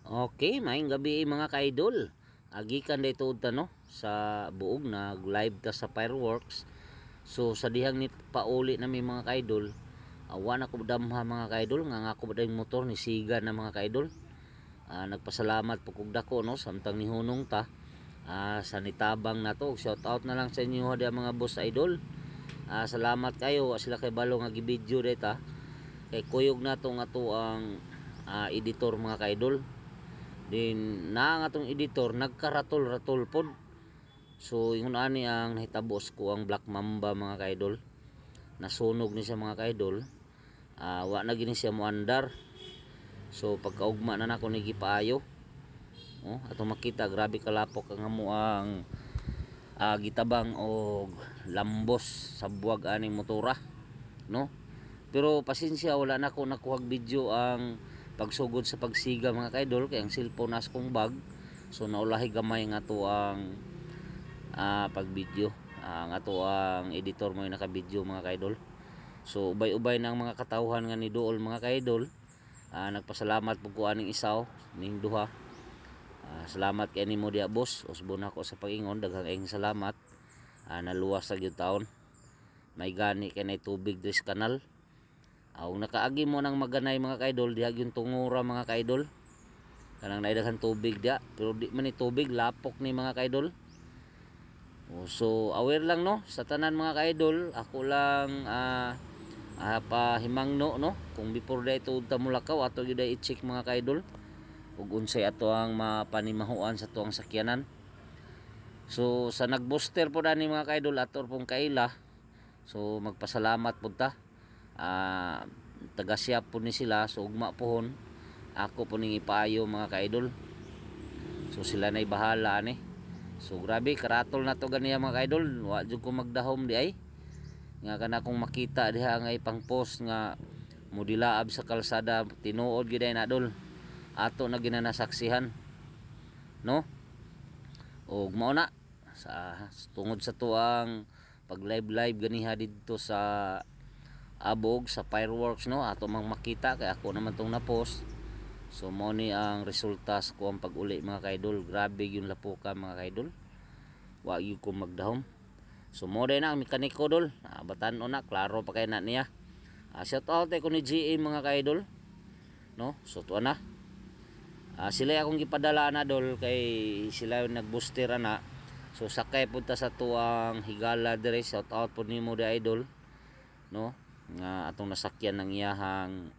Okay, maayong gabi mga ka-idol. Agikan day tuod ta no sa buog na live ta sa fireworks. So sa dihang ni pauli na may mga ka-idol, awa na ko damha mga ka-idol nga ako ba motor ni siga na mga ka-idol. Nagpasalamat po kog dako no samtang ni hunong ta. Sa nitabang na to, shout out na lang sa inyo ha mga boss idol. Salamat kayo sila kay balo nga gi-video data. Kay kuyog na to nga to ang editor mga ka-idol. Din na nga tong editor nagkaratol-ratol pod. So ingon ani ang nahitabos ko ang Black Mamba mga kaidol. Nasunog ni siya mga kaidol. Wa na gini siya moandar. So pagkaugma na nako ni gipaayo. Ato makita grabe kalapok ang amo ang gitabang og lambos sa buwag aning motora, no? Pero pasensya wala na ko nakuhag video ang pagsugod sa pagsiga mga kaidol kay ang cellphone nas kong bag, so naulahi gamay nga to ang pag-video, nga to ang editor mo yung naka-video mga kaidol. So ubay-ubay ng mga katawhan nga ni Duol mga kaidol. Nagpasalamat po ko aning isaw ning duha. Salamat kay nimo dia boss, usbon ako sa pag-ingon, daghang ing salamat. Naluwas sa gyud taon, may gani kay nay tubig dres kanal. Kung nakaagi mo ng maganay mga kaidol, diha yung tungura mga kaidol. Kanang naidaghan tubig dia, pero di man ni tubig, lapok ni mga kaidol. So aware lang no sa tanan mga kaidol. Ako lang pahimangno no kung before day tuod ta mulakaw ato gyud i-check mga kaidol ug unsay ato ang mapanimahuan sa tuang sakyanan. So sa nag-booster po dani mga kaidol ato pong kaila. So magpasalamat pud ta. Taga-siyap po ni sila, so ugma pohon ako po ning ipayo mga kaidol. So sila nay bahala ani. So grabe karatol na to ganiya mga kaidol, wa jud ko magdahom di ay nga kana kong makita diha nga ipang post nga mudilaab sa kalsada, tinuod gid ay nadol ato na ginanasaksihan, no? Og mao na sa tungod sa tuang pag live ganiha didto sa abog sa fireworks no ato mang makita kay ako naman tong na-post. So mo ni ang resulta sa kuang pag-uli mga kaidol. Grabe yung lapuka mga kaidol, wa gyud ko magdahom. So mo din ang mekaniko dol, batan-o na klaro pa kay na niya. Shout out ko ni GA mga kaidol, no? So tuwa na sila akong gipadala na dol kay sila nag-booster na. So sakay punta sa tuang higala dire. Shout out po nimo di idol, no? Nga atong nasakyan ng iyahang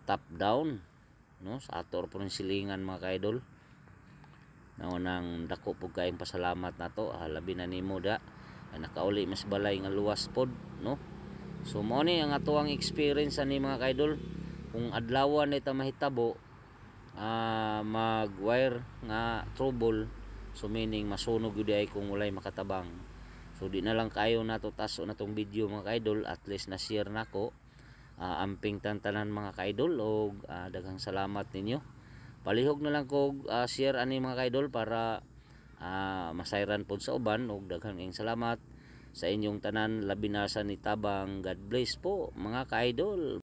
top down, no? Sa ato po ng silingan mga kaidol. Nang dako po kayong pasalamat na to. Labi na nimo da nakauli mas balay nga luwas pod, no? So mo ni ang ato ang experience ani mga kaidol. Kung adlawan ita mahitabo mag wire nga trouble, so meaning masunog gyud ay kung walay makatabang. So di na lang kayo nato taso na tong video mga kaidol, at least na share nako. Amping tantanan mga kaidol og daghang salamat ninyo. Palihog na lang ko share ani mga kaidol para masayran pod sa uban, og daghang ing salamat sa inyong tanan labi na sa nitabang. God bless po mga kaidol.